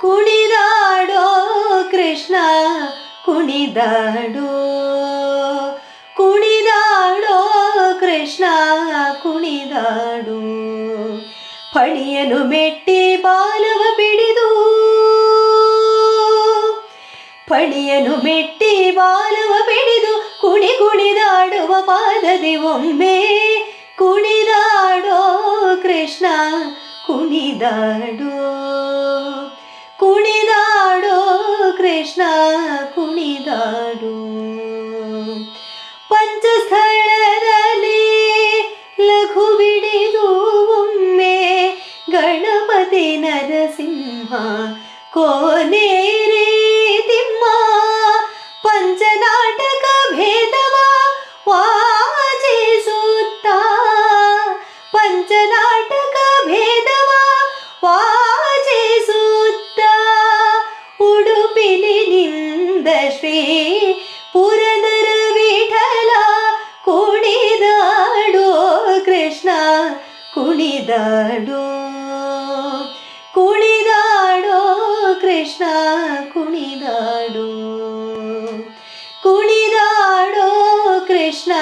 ಕುಣಿದಾಡೋ ಕೃಷ್ಣ ಕುಣಿದಾಡೋ, ಕುಣಿದಾಡೋ ಕೃಷ್ಣ ಕುಣಿದಾಡೋ. ಫಣಿಯನು ಮೆಟ್ಟಿ ಬಾಲವ ಪಿಡಿದು, ಫಣಿಯನು ಮೆಟ್ಟಿ ಬಾಲವ ಪಿಡಿದು ಕುಣಿದಾಡುವ ಪಾದದಿ ಒಮ್ಮೆ ಕುಣಿದಾಡೋ ಕೃಷ್ಣ ಕುಣಿದಾಡೋ, ಕುಣಿದಾಡೋ ಕೃಷ್ಣ ಕುಣಿದಾಡೋ. ಪಂಚಸ್ಥಳದಲ್ಲಿ ಲಘು ಬಿಡಿದು ಒಮ್ಮೆ ಗಣಪತಿ ನರಸಿಂಹ ಕೋನೇರಿ ತಿಮ್ಮ. ಪಂಚನಾಟಕ ಭೇದವ ವಾಚಿಸುತ್ತ, ಪಂಚನಾಟಕ ಭೇದವ ವಾಚಿಸುತ್ತ ಉಡುಪಿಲಿನಿಂದ ಶ್ರೀ ಪುರಂದರ ವಿಠಲ ಕುಣಿದಾಡೋ ಕೃಷ್ಣ ಕುಣಿದಾಡೋ, ಕುಣಿದಾಡೋ ಕೃಷ್ಣ ಕುಣಿದಾಡೋ, ಕುಣಿದಾಡೋ ಕೃಷ್ಣ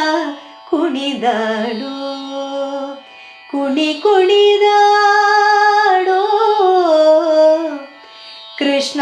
ಕುಣಿದಾಡೋ, ಕುಣಿದಾಡೋ ಕೃಷ್ಣ.